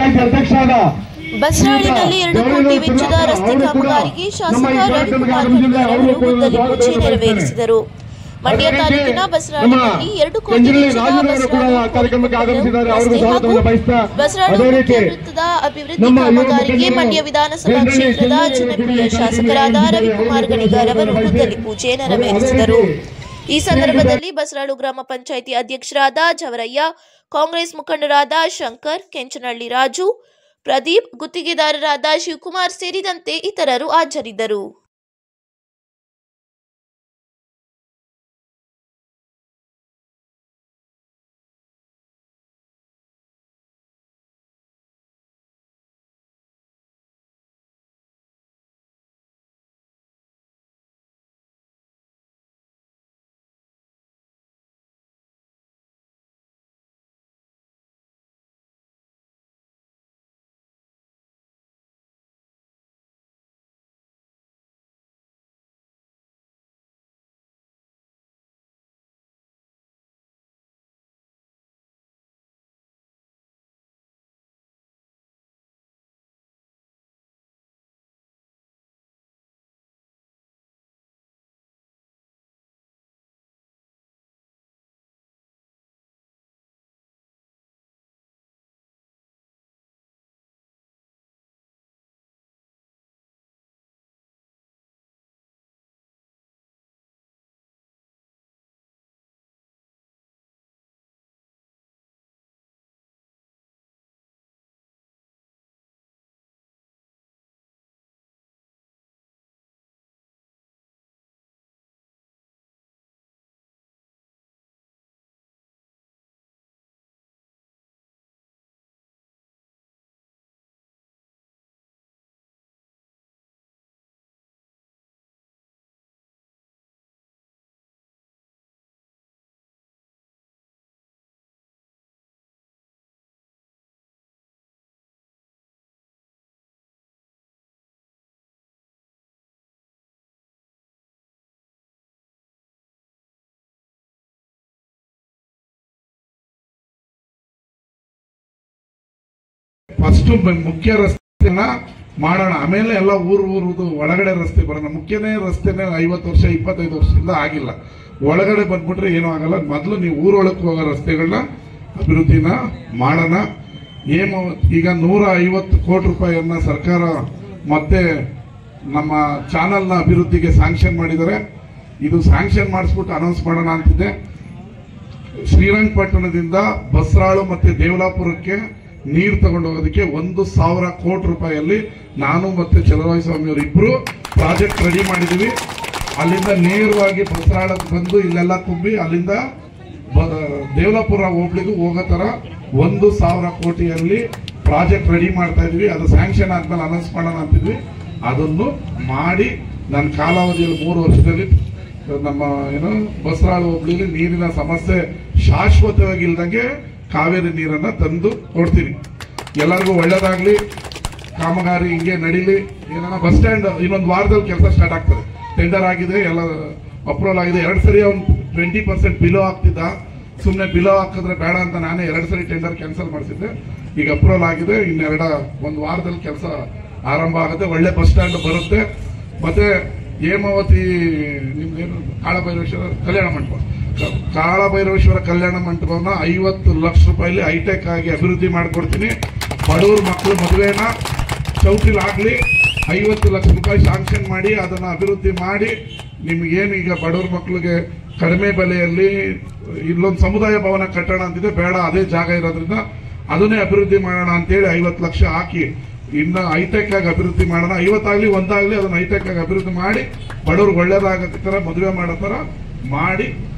ಪಂಚಾಯತಿ ಅಧ್ಯಕ್ಷರಾದ ಬಸರಾಳಿನಲ್ಲಿ 2 ಕೋಟಿ ವೆಚ್ಚದ ರಸ್ತೆ ಕಾಮಗಾರಿಗೆ ಶಾಸಕ ರವಿಕುಮಾರ್ ಅವರು ಗುದ್ದಲಿ ಪೂಜೆ ನೆರವೇರಿಸಿದರು. ಮಂಡ್ಯ ತಾಲೂಕಿನ ಬಸರಾಳಿನಲ್ಲಿ 2 ಕೋಟಿ ಬಸರಾಳು ಮುಖ್ಯ ವೃತ್ತದ ಅಭಿವೃದ್ಧಿ ಕಾಮಗಾರಿಗೆ ಮಂಡ್ಯ ವಿಧಾನಸಭಾ ಕ್ಷೇತ್ರದ ಜನಪ್ರಿಯ ಶಾಸಕರಾದ ರವಿಕುಮಾರ್ ಗಣಿಗಾರ್ ಅವರು ಗುದ್ದಲಿ ಪೂಜೆ ನೆರವೇರಿಸಿದರು. ಈ ಸಂದರ್ಭದಲ್ಲಿ ಬಸರಾಳು ಗ್ರಾಮ ಪಂಚಾಯಿತಿ ಅಧ್ಯಕ್ಷರಾದ ಜವರಯ್ಯ, ಕಾಂಗ್ರೆಸ್ ಮುಖಂಡರಾದ ಶಂಕರ್, ಕೆಂಚನಹಳ್ಳಿ ರಾಜು, ಪ್ರದೀಪ್, ಗುತ್ತಿಗೆದಾರರಾದ ಶಿವಕುಮಾರ್ ಸೇರಿದಂತೆ ಇತರರು ಹಾಜರಿದ್ದರು. ಫಸ್ಟ್ ಮುಖ್ಯ ರಸ್ತೆನ ಮಾಡೋಣ, ಆಮೇಲೆ ಎಲ್ಲ ಊರದು ಒಳಗಡೆ ರಸ್ತೆ ಬರೋಣ. ಮುಖ್ಯನೇ ರಸ್ತೆನೇ 50 ವರ್ಷ 25 ವರ್ಷದಿಂದ ಆಗಿಲ್ಲ. ಒಳಗಡೆ ಬಂದ್ಬಿಟ್ರೆ ಏನೂ ಆಗಲ್ಲ. ಮೊದಲು ನೀವು ಊರೊಳಕ್ಕೆ ಹೋಗೋ ರಸ್ತೆಗಳನ್ನ ಅಭಿವೃದ್ಧಿನ ಮಾಡೋಣ. ಈಗ 150 ಕೋಟಿ ರೂಪಾಯಿಯನ್ನ ಸರ್ಕಾರ ಮತ್ತೆ ನಮ್ಮ ಚಾನಲ್ನ ಅಭಿವೃದ್ಧಿಗೆ ಸ್ಯಾಂಕ್ಷನ್ ಮಾಡಿದ್ದಾರೆ. ಇದು ಸ್ಯಾಂಕ್ಷನ್ ಮಾಡಿಸ್ಬಿಟ್ಟು ಅನೌನ್ಸ್ ಮಾಡೋಣ ಅಂತಿದೆ. ಶ್ರೀರಂಗಪಟ್ಟಣದಿಂದ ಬಸರಾಳು ಮತ್ತೆ ದೇವಲಾಪುರಕ್ಕೆ ನೀರು ತಗೊಂಡು ಹೋಗೋದಕ್ಕೆ 1,000 ಕೋಟಿ ರೂಪಾಯಿಯಲ್ಲಿ ನಾನು ಮತ್ತೆ ಚಲುವರಾಯಸ್ವಾಮಿ ಅವರು ಇಬ್ರು ಪ್ರಾಜೆಕ್ಟ್ ರೆಡಿ ಮಾಡಿದೀವಿ. ಅಲ್ಲಿಂದ ನೇರವಾಗಿ ಬಸರಾಳಕ್ಕೆ ಬಂದು ಇಲ್ಲೆಲ್ಲ ತುಂಬಿ ಅಲ್ಲಿಂದ ದೇವಲಾಪುರ ಹೋಗ್ಲಿಗೂ ಹೋಗೋ ತರ 1,000 ಕೋಟಿಯಲ್ಲಿ ಪ್ರಾಜೆಕ್ಟ್ ರೆಡಿ ಮಾಡ್ತಾ ಇದೀವಿ. ಅದು ಸ್ಯಾಂಕ್ಷನ್ ಆದ್ಮೇಲೆ ಅನೌನ್ಸ್ ಮಾಡೋಣ ಅಂತಿದ್ವಿ. ಅದನ್ನು ಮಾಡಿ ನನ್ನ ಕಾಲಾವಧಿಯಲ್ಲಿ 3 ವರ್ಷದಲ್ಲಿ ನಮ್ಮ ಬಸರಾಳು ಹೋಗ್ಲಿಲಿ ನೀರಿನ ಸಮಸ್ಯೆ ಶಾಶ್ವತವಾಗಿ ಇಲ್ದಂಗೆ ಕಾವೇರಿ ನೀರನ್ನ ತಂದು ಕೊಡ್ತೀನಿ. ಎಲ್ಲರಿಗೂ ಒಳ್ಳೇದಾಗ್ಲಿ, ಕಾಮಗಾರಿ ಹಿಂಗೆ ನಡೀಲಿ. ಏನಾರ ಬಸ್ ಸ್ಟ್ಯಾಂಡ್ ಇನ್ನೊಂದು ವಾರದಲ್ಲಿ ಕೆಲಸ ಸ್ಟಾರ್ಟ್ ಆಗ್ತದೆ. ಟೆಂಡರ್ ಆಗಿದೆ, ಎಲ್ಲ ಅಪ್ರೂವಲ್ ಆಗಿದೆ. 2 ಸರಿ ಅವ್ನು 20% ಬಿಲೋ ಆಗ್ತಿದ್ದ. ಸುಮ್ಮನೆ ಬಿಲೋ ಹಾಕಿದ್ರೆ ಬೇಡ ಅಂತ ನಾನೇ 2 ಸರಿ ಟೆಂಡರ್ ಕ್ಯಾನ್ಸಲ್ ಮಾಡಿಸಿದ್ದೆ. ಈಗ ಅಪ್ರೂವಲ್ ಆಗಿದೆ. ಒಂದು ವಾರದಲ್ಲಿ ಕೆಲಸ ಆರಂಭ ಆಗುತ್ತೆ. ಒಳ್ಳೆ ಬಸ್ ಸ್ಟ್ಯಾಂಡ್ ಬರುತ್ತೆ. ಮತ್ತೆ ಹೇಮಾವತಿ ನಿಮ್ದೇನು ಕಾಳಭೈರವೇಶ್ವರ ಕಲ್ಯಾಣ ಮಂಟಪ, ಕಾಳಭೈರವೇಶ್ವರ ಕಲ್ಯಾಣ ಮಂಟಪವನ್ನ 50 ಲಕ್ಷ ರೂಪಾಯಿಲಿ ಹೈಟೆಕ್ ಆಗಿ ಅಭಿವೃದ್ಧಿ ಮಾಡಿಕೊಡ್ತೀನಿ. ಬಡವ್ರ ಮಕ್ಕಳು ಮದುವೆನ ಚೌಟ್ರಿಲಾಗ್ಲಿ 50 ಲಕ್ಷ ರೂಪಾಯಿ ಶಾಂಕ್ಷನ್ ಮಾಡಿ ಅದನ್ನ ಅಭಿವೃದ್ಧಿ ಮಾಡಿ ನಿಮ್ಗೇನು ಈಗ ಬಡವ್ರ ಮಕ್ಕಳಿಗೆ ಕಡಿಮೆ ಬೆಲೆಯಲ್ಲಿ ಇಲ್ಲೊಂದು ಸಮುದಾಯ ಭವನ ಕಟ್ಟೋಣ ಅಂತಿದೆ. ಬೇಡ, ಅದೇ ಜಾಗ ಇರೋದ್ರಿಂದ ಅದನ್ನೇ ಅಭಿವೃದ್ಧಿ ಮಾಡೋಣ ಅಂತೇಳಿ 50 ಲಕ್ಷ ಹಾಕಿ ಇನ್ನು ಹೈಟೆಕ್ ಆಗಿ ಅಭಿವೃದ್ಧಿ ಮಾಡೋಣ. 50 ಆಗಲಿ 1 ಆಗಲಿ ಅದನ್ನ ಹೈಟೆಕ್ ಆಗಿ ಅಭಿವೃದ್ಧಿ ಮಾಡಿ ಬಡವ್ರಿಗೆ ಒಳ್ಳೇದಾಗೋ ತರ ಮದುವೆ ಮಾಡೋ ತರ ಮಾಡಿ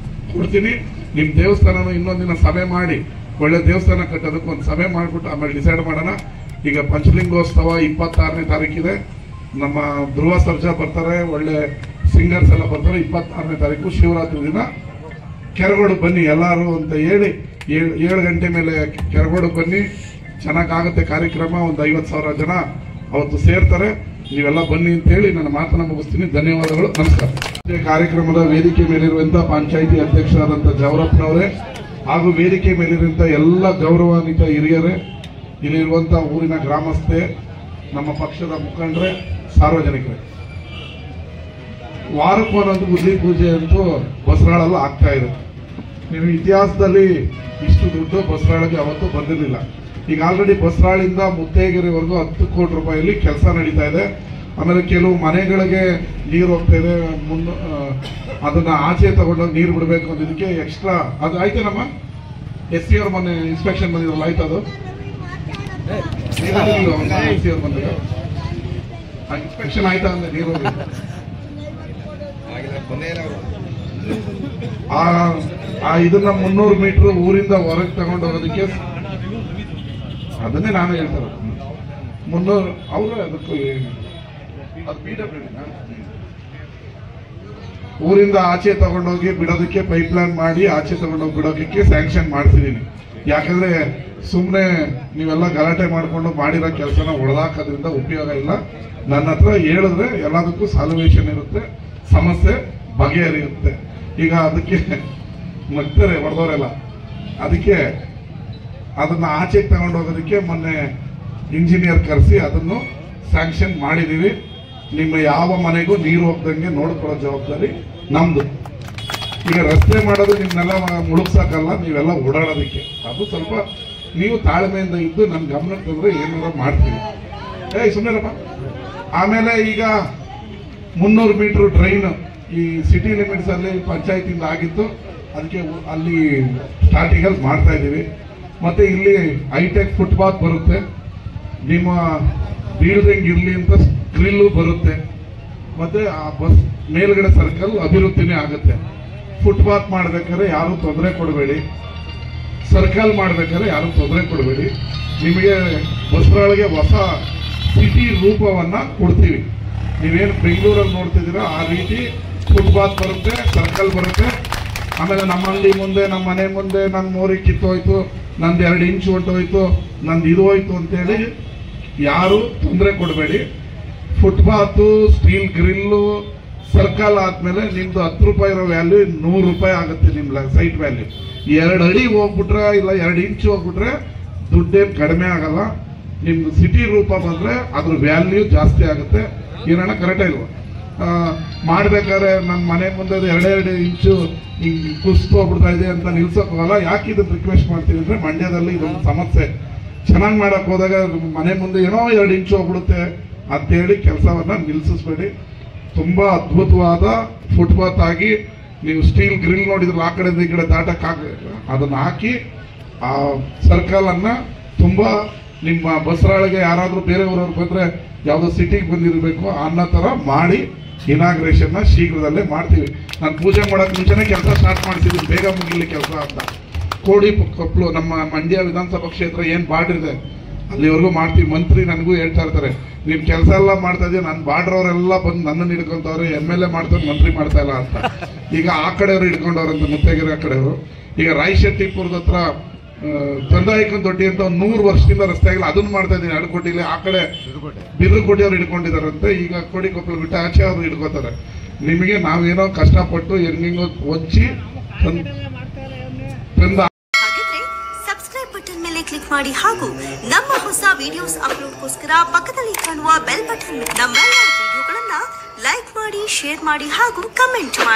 ಕೊಡ್ತೀನಿ. ನಿಮ್ ದೇವಸ್ಥಾನನು ಇನ್ನೊಂದಿನ ಸಭೆ ಮಾಡಿ ಒಳ್ಳೆ ದೇವಸ್ಥಾನ ಕಟ್ಟೋದಕ್ಕೆ ಒಂದು ಸಭೆ ಮಾಡಿಬಿಟ್ಟು ಆಮೇಲೆ ಡಿಸೈಡ್ ಮಾಡೋಣ. ಈಗ ಪಂಚಲಿಂಗೋತ್ಸವ 26ನೇ ತಾರೀಕಿದೆ. ನಮ್ಮ ಧ್ರುವ ಸರ್ಜಾ ಬರ್ತಾರೆ, ಒಳ್ಳೆ ಸಿಂಗರ್ಸ್ ಎಲ್ಲ ಬರ್ತಾರೆ. 26ನೇ ತಾರೀಕು ಶಿವರಾತ್ರಿ ದಿನ ಕೆರಗೋಡು ಬನ್ನಿ ಎಲ್ಲಾರು ಅಂತ ಹೇಳಿ 7 ಗಂಟೆ ಮೇಲೆ ಕೆರಗೋಡು ಬನ್ನಿ. ಚೆನ್ನಾಗಾಗುತ್ತೆ ಕಾರ್ಯಕ್ರಮ. ಒಂದು 50,000 ಜನ ಅವತ್ತು ಸೇರ್ತಾರೆ. ನೀವೆಲ್ಲ ಬನ್ನಿ ಅಂತ ಹೇಳಿ ನನ್ನ ಮಾತನ್ನ ಮುಗಿಸ್ತೀನಿ. ಧನ್ಯವಾದಗಳು, ನಮಸ್ಕಾರ. ಕಾರ್ಯಕ್ರಮದ ವೇದಿಕೆ ಮೇಲಿರುವಂತಹ ಪಂಚಾಯಿತಿ ಅಧ್ಯಕ್ಷರಾದಂತಹ ಜವರಪ್ಪನವರೇ ಹಾಗೂ ವೇದಿಕೆ ಮೇಲಿರುವಂತಹ ಎಲ್ಲ ಗೌರವಾನ್ವಿತ ಹಿರಿಯರೇ, ಇಲ್ಲಿರುವಂಥ ಊರಿನ ಗ್ರಾಮಸ್ಥೆ, ನಮ್ಮ ಪಕ್ಷದ ಮುಖಂಡರೇ, ಸಾರ್ವಜನಿಕರೇ, ವಾರಕ್ಕೊಂದೊಂದು ಗುದ್ಲಿ ಪೂಜೆ ಅಂತೂ ಬಸರಾಳಲ್ಲಿ ಆಗ್ತಾ ಇದೆ. ನೀವು ಇತಿಹಾಸದಲ್ಲಿ ಇಷ್ಟು ದುಡ್ಡು ಬಸರಾಳಿಗೆ ಅವತ್ತು ಬಂದಿರಲಿಲ್ಲ. ಈಗ ಆಲ್ರೆಡಿ ಬಸರಾಳಿಂದ ಮುತ್ತೇಗೆರೆವರೆಗೂ 10 ಕೋಟಿ ರೂಪಾಯಿಯಲ್ಲಿ ಕೆಲಸ ನಡೀತಾ ಇದೆ. ಆಮೇಲೆ ಕೆಲವು ಮನೆಗಳಿಗೆ ನೀರು ಹೋಗ್ತಾ ಇದೆ, ಅದನ್ನ ಆಚೆ ತಗೊಂಡೋಗಿ ನೀರು ಬಿಡಬೇಕು ಅಂತ ಇದಕ್ಕೆ ಎಕ್ಸ್ಟ್ರಾ ಅದು ಆಯ್ತೇನಮ್ಮ? SC ಅವ್ರ ಮೊನ್ನೆ ಇನ್ಸ್ಪೆಕ್ಷನ್ ಬಂದಿರಲ್ಲ, ಆಯ್ತು ಅದು SC ಅವ್ರು ಬಂದಾಗ ಇನ್ಸ್ಪೆಕ್ಷನ್ ಆಯ್ತಾ ಅಂದ್ರೆ ನೀರು ಇದನ್ನ 300 ಮೀಟರ್ ಊರಿಂದ ಹೊರಗೆ ತಗೊಂಡು ಹೋಗೋದಕ್ಕೆ, ಅದನ್ನೇ ನಾನು ಹೇಳ್ತಾರೆ 300 ಅವರು ಅದಕ್ಕೂ ಅದು PWD ಊರಿಂದ ಆಚೆ ತಗೊಂಡೋಗಿ ಬಿಡೋದಕ್ಕೆ ಪೈಪ್ ಲೈನ್ ಮಾಡಿ ಆಚೆ ತಗೊಂಡೋಗಿ ಬಿಡೋದಕ್ಕೆ ಸ್ಯಾಂಕ್ಷನ್ ಮಾಡ್ತಿದ್ದೀನಿ. ಯಾಕಂದ್ರೆ ಸುಮ್ಮನೆ ನೀವೆಲ್ಲ ಗಲಾಟೆ ಮಾಡಿಕೊಂಡು ಮಾಡಿರೋ ಕೆಲಸನ ಹೊಡೆದಾಕೋದ್ರಿಂದ ಉಪಯೋಗ ಇಲ್ಲ. ನನ್ನ ಹತ್ರ ಹೇಳಿದ್ರೆ ಎಲ್ಲದಕ್ಕೂ ಸಾಲ್ವೇಷನ್ ಇರುತ್ತೆ, ಸಮಸ್ಯೆ ಬಗೆಹರಿಯುತ್ತೆ. ಈಗ ಅದಕ್ಕೆ ನಗ್ತಾರೆ ಹೊಡೆದವರೆಲ್ಲ. ಅದಕ್ಕೆ ಅದನ್ನ ಆಚೆಗೆ ತಗೊಂಡೋಗೋದಕ್ಕೆ ಮೊನ್ನೆ ಇಂಜಿನಿಯರ್ ಕರೆಸಿ ಅದನ್ನು ಸ್ಯಾಂಕ್ಷನ್ ಮಾಡಿದೀವಿ. ನಿಮ್ಮ ಯಾವ ಮನೆಗೂ ನೀರು ಹೋಗ್ದಂಗೆ ನೋಡ್ಕೊಳ್ಳೋ ಜವಾಬ್ದಾರಿ ನಮ್ದು. ಈಗ ರಸ್ತೆ ಮಾಡೋದು ನಿಮ್ನೆಲ್ಲ ಮುಳುಗ್ಸಕ್ಕಲ್ಲ, ನೀವೆಲ್ಲ ಓಡಾಡೋದಕ್ಕೆ. ಅದು ಸ್ವಲ್ಪ ನೀವು ತಾಳ್ಮೆಯಿಂದ ಇದ್ದು ನನ್ನ ಗಮನಕ್ಕೆ ತಂದ್ರೆ ಏನಾರ ಮಾಡ್ತೀವಿ. ಸುಮ್ಮನೆಪ್ಪ. ಆಮೇಲೆ ಈಗ 300 ಮೀಟರ್ ಟ್ರೈನ್ ಈ ಸಿಟಿ ಲಿಮಿಟ್ಸ್ ಅಲ್ಲಿ ಪಂಚಾಯತಿಂದ ಆಗಿತ್ತು, ಅದಕ್ಕೆ ಅಲ್ಲಿ ಸ್ಟಾರ್ಟಿಂಗ್ ಅಲ್ಲಿ ಮಾಡ್ತಾ ಇದ್ದೀವಿ. ಮತ್ತೆ ಇಲ್ಲಿ ಹೈಟೆಕ್ ಫುಟ್ಪಾತ್ ಬರುತ್ತೆ, ನಿಮ್ಮ ಬೀಳ್ದಂಗೆ ಇರ್ಲಿ ಅಂತ ಗ್ರಿಲ್ಲು ಬರುತ್ತೆ. ಮತ್ತೆ ಆ ಬಸ್ ಮೇಲ್ಗಡೆ ಸರ್ಕಲ್ ಅಭಿವೃದ್ಧಿನೇ ಆಗುತ್ತೆ. ಫುಟ್ಪಾತ್ ಮಾಡ್ಬೇಕಾದ್ರೆ ಯಾರು ತೊಂದರೆ ಕೊಡಬೇಡಿ, ಸರ್ಕಲ್ ಮಾಡ್ಬೇಕಾದ್ರೆ ಯಾರು ತೊಂದರೆ ಕೊಡಬೇಡಿ. ನಿಮಗೆ ಬಸರಾಳಿಗೆ ಹೊಸ ಸಿಟಿ ರೂಪವನ್ನ ಕೊಡ್ತೀವಿ. ನೀವೇನು ಬೆಂಗಳೂರಲ್ಲಿ ನೋಡ್ತಿದ್ದೀರಾ ಆ ರೀತಿ ಫುಟ್ಪಾತ್ ಬರುತ್ತೆ, ಸರ್ಕಲ್ ಬರುತ್ತೆ. ಆಮೇಲೆ ನಮ್ಮ ಅಂಗಡಿ ಮುಂದೆ, ನಮ್ಮ ಮನೆ ಮುಂದೆ ನನ್ನ ಮೋರಿ ಕಿತ್ತೋಯ್ತು, ನಂದು 2 ಇಂಚ್ ಹೊಂಟೋಯ್ತು, ನಂದು ಇದು ಹೋಯ್ತು ಅಂತೇಳಿ ಯಾರು ತೊಂದರೆ ಕೊಡಬೇಡಿ. ಫುಟ್ಪಾತು, ಸ್ಟೀಲ್ ಗ್ರಿಲ್ಲು, ಸರ್ಕಲ್ ಆದ್ಮೇಲೆ ನಿಮ್ದು 10 ರೂಪಾಯಿ ಇರೋ ವ್ಯಾಲ್ಯೂ 100 ರೂಪಾಯಿ ಆಗುತ್ತೆ. ನಿಮ್ಮ ಸೈಟ್ ವ್ಯಾಲ್ಯೂ 2 ಅಡಿ ಹೋಗ್ಬಿಟ್ರೆ ಇಲ್ಲ 2 ಇಂಚ್ ಹೋಗ್ಬಿಟ್ರೆ ದುಡ್ಡೇನು ಕಡಿಮೆ ಆಗಲ್ಲ. ನಿಮ್ದು ಸಿಟಿ ರೂಪ ಬಂದ್ರೆ ಅದ್ರ ವ್ಯಾಲ್ಯೂ ಜಾಸ್ತಿ ಆಗುತ್ತೆ. ಏನಣ್ಣ ಕರೆಕ್ಟ್ ಇಲ್ವಾ? ಮಾಡ್ಬೇಕಾದ್ರೆ ನನ್ನ ಮನೆ ಮುಂದೆ 2 ಇಂಚು ಹಿಂಗ್ ಕುಸ್ತು ಹೋಗ್ಬಿಡ್ತಾ ಇದೆ ಅಂತ ನಿಲ್ಸೋಕ್ಕೋಗಲ್ಲ. ಯಾಕೆ ಇದನ್ನ ರಿಕ್ವೆಸ್ಟ್ ಮಾಡ್ತೀವಿ ಅಂದ್ರೆ ಮಂಡ್ಯದಲ್ಲಿ ಇದೊಂದು ಸಮಸ್ಯೆ. ಚೆನ್ನಾಗಿ ಮಾಡಕ್ ಹೋದಾಗ ಮನೆ ಮುಂದೆ ಏನೋ 2 ಇಂಚು ಹೋಗ್ಬಿಡುತ್ತೆ ಅಂತೇಳಿ ಕೆಲಸವನ್ನ ನಿಲ್ಸಿಸ್ಬೇಡಿ. ತುಂಬಾ ಅದ್ಭುತವಾದ ಫುಟ್ಪಾತ್ ಆಗಿ ನೀವು ಸ್ಟೀಲ್ ಗ್ರಿಲ್ ನೋಡಿದ್ರೆ ಆ ಕಡೆಯಿಂದ ಈ ಕಡೆ ದಾಟಕ್ ಅದನ್ನ ಹಾಕಿ ಆ ಸರ್ಕಲ್ ಅನ್ನ ತುಂಬಾ ನಿಮ್ಮ ಬಸರಾಳಿಗೆ ಯಾರಾದ್ರೂ ಬೇರೆಯವ್ರವ್ರು ಬಂದ್ರೆ ಯಾವ್ದೋ ಸಿಟಿಗೆ ಬಂದಿರಬೇಕು ಅನ್ನೋ ತರ ಮಾಡಿ ಇನಾಗ್ರೇಷನ್ ಶೀಘ್ರದಲ್ಲೇ ಮಾಡ್ತೀವಿ. ನಾನು ಪೂಜೆ ಮಾಡಕ್ ಮುಂಚೆನೆ ಕೆಲಸ ಸ್ಟಾರ್ಟ್ ಮಾಡ್ತಿದ್ದೀನಿ, ಬೇಗ ಮುಗಿಲಿ ಕೆಲಸ ಅಂತ. ಕೋಡಿ ಕೊಪ್ಪಳು ನಮ್ಮ ಮಂಡ್ಯ ವಿಧಾನಸಭಾ ಕ್ಷೇತ್ರ ಏನ್ ಬಾರ್ಡರ್ ಇದೆ ಅಲ್ಲಿವರೆಗೂ ಮಾಡ್ತೀವಿ. ಮಂತ್ರಿ ನನಗೂ ಹೇಳ್ತಾ ಇರ್ತಾರೆ, ನೀವ್ ಕೆಲಸ ಎಲ್ಲ ಮಾಡ್ತಾ ಇದೀವಿ, ನನ್ನ ಬಾರ್ಡ್ರವರೆಲ್ಲ ಬಂದು ನನ್ನನ್ನು ಹಿಡ್ಕೊಂತವ್ರೆ, MLA ಮಾಡ್ತಾರೆ, ಮಂತ್ರಿ ಮಾಡ್ತಾ ಇಲ್ಲ ಅಂತ. ಈಗ ಆ ಕಡೆಯವರು ಹಿಡ್ಕೊಂಡವ್ರಂತ ಮುತ್ತೇಗೆರೆ ಆ ಕಡೆಯವರು. ಈಗ ರಾಯಶೆಟ್ಟಿಪುರದ ಹತ್ರ ತಂದಾಯಿಕನ್ ದೊಡ್ಡಿ ಅಂತ 100 ವರ್ಷದಿಂದ ರಸ್ತೆ ಆಗಿಲ್ಲ, ಅದನ್ನು ಮಾಡ್ತಾ ಇದ್ದೀನಿ. ಅಡಕೋಟಿಲಿ ಆ ಕಡೆ ಬಿರ್ರುಕೋಟೆಯವ್ರು ಹಿಡ್ಕೊಂಡಿದಾರಂತೆ. ಈಗ ಕೋಡಿ ಕೊಪ್ಪಳ ಬಿಟ್ಟು ಆಚೆ ಅವರು ಹಿಡ್ಕೋತಾರೆ. ನಿಮಗೆ ನಾವೇನೋ ಕಷ್ಟಪಟ್ಟು ಹೆಂಗೆಂಗೋ ಹೊಂಚಿ ಸಬ್ಸ್ಕ್ರೈಬ್ ಬಟನ್ ಮೇಲೆ ಕ್ಲಿಕ್ ಮಾಡಿ ಹಾಗೂ ನಮ್ಮ ಹೊಸ ವಿಡಿಯೋಸ್ ಅಪ್ಲೋಡ್ಗೋಸ್ಕರ ಪಕ್ಕದಲ್ಲಿ ಕಾಣುವ ಬೆಲ್ ಬಟನ್ ನಮ್ಮೆಲ್ಲ ವಿಡಿಯೋಗಳನ್ನ ಲೈಕ್ ಮಾಡಿ, ಶೇರ್ ಮಾಡಿ ಹಾಗೂ ಕಮೆಂಟ್ ಮಾಡಿ.